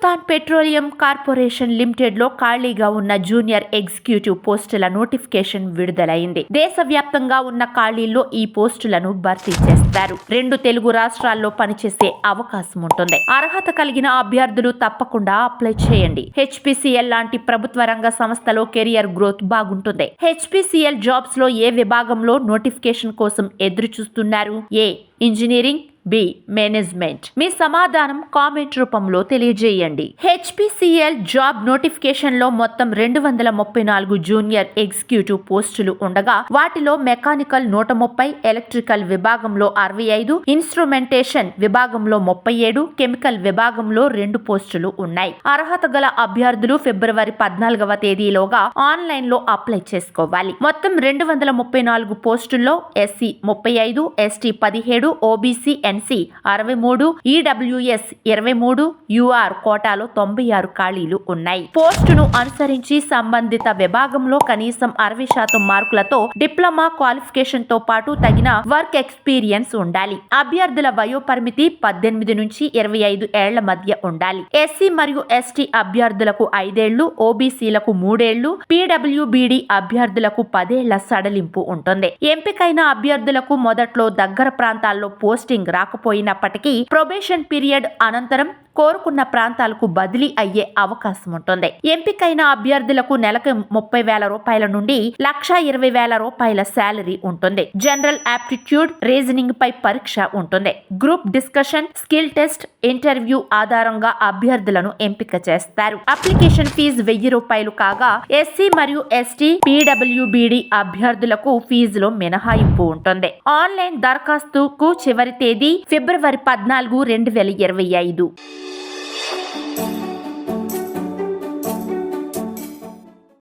Hindustan petroleum corporation limited లో ఖాళీగా ఉన్న జూనియర్ ఎగ్జిక్యూటివ్ పోస్టుల నోటిఫికేషన్ విడుదలైంది. దేశవ్యాప్తంగా ఉన్న ఖాళీల్లో ఈ పోస్టులను భర్తీ చేస్తారు. 2 తెలుగు రాష్ట్రాల్లో పనిచేసే అవకాశం ఉంటుంది. అర్హత కలిగిన అభ్యర్థులు తప్పకుండా అప్లై చేయండి. హెచ్పిసిఎల్ లాంటి ప్రభుత్వ రంగ సంస్థలో కెరియర్ గ్రోత్ బాగుంటుంది. హెచ్పిసిఎల్ జాబ్స్ లో ఏ విభాగంలో నోటిఫికేషన్ కోసం ఎదురు చూస్తున్నారు? ఏ ఇంజనీరింగ్, బి మేనేజ్మెంట్. మీ సమాధానం కామెంట్ రూపంలో తెలియజేయండి. హెచ్పిసిఎల్ జాబ్ నోటిఫికేషన్ లో మొత్తం 234 జూనియర్ ఎగ్జిక్యూటివ్ పోస్టులు ఉండగా వాటిలో మెకానికల్ 130, ఎలక్ట్రికల్ విభాగంలో 65, ఇన్స్ట్రుమెంటేషన్ విభాగంలో 37, కెమికల్ విభాగంలో 2 పోస్టులు ఉన్నాయి. అర్హత గల అభ్యర్థులు ఫిబ్రవరి 14వ తేదీలోగా ఆన్లైన్ లో అప్లై చేసుకోవాలి. మొత్తం 234 పోస్టుల్లో SC 35, ST 17, OBC NC 63, EWS 23, UR కోటాలో 96 ఖాళీలు ఉన్నాయి. పోస్టును అనుసరించి సంబంధిత విభాగంలో కనీసం 60% మార్కులతో డిప్లొమా క్వాలిఫికేషన్ తో పాటు తగిన వర్క్ ఎక్స్పీరియన్స్ ఉండాలి. అభ్యర్థుల వయో పరిమితి 18 నుంచి 25 ఏళ్ల మధ్య ఉండాలి. ఎస్సీ మరియు ఎస్టీ అభ్యర్థులకు 5 ఏళ్లు, ఓబీసీలకు 3 ఏళ్లు, పీడబ్ల్యూబీడీ అభ్యర్థులకు 10 ఏళ్ల సడలింపు ఉంటుంది. ఎంపికైన అభ్యర్థులకు మొదట్లో దగ్గర ప్రాంతాల్లో పోస్టింగ్ రాకపోయినప్పటికీ ప్రొబేషన్ పీరియడ్ అనంతరం కోరుకున్న ప్రాంతాలకు బదిలీ అయ్యే అవకాశం ఉంటుంది. ఎంపికైన అభ్యర్థులకు నెలకు 30,000 రూపాయల నుండి 1,20,000 రూపాయల శాలరీ ఉంటుంది. జనరల్ ఆప్టిట్యూడ్, రీజనింగ్ పై పరీక్ష ఉంటుంది. Group discussion, skill test, interview ఆధారంగా అభ్యర్థులను ఎంపిక చేస్తారు. అప్లికేషన్ ఫీజు 1,000 రూపాయలు కాగా ఎస్సీ మరియు ఎస్టీ, పీడబ్ల్యూబీడీ అభ్యర్థులకు ఫీజులో మినహాయింపు ఉంటుంది. ఆన్లైన్ దరఖాస్తుకు చివరి తేదీ ఫిబ్రవరి 14, 2025.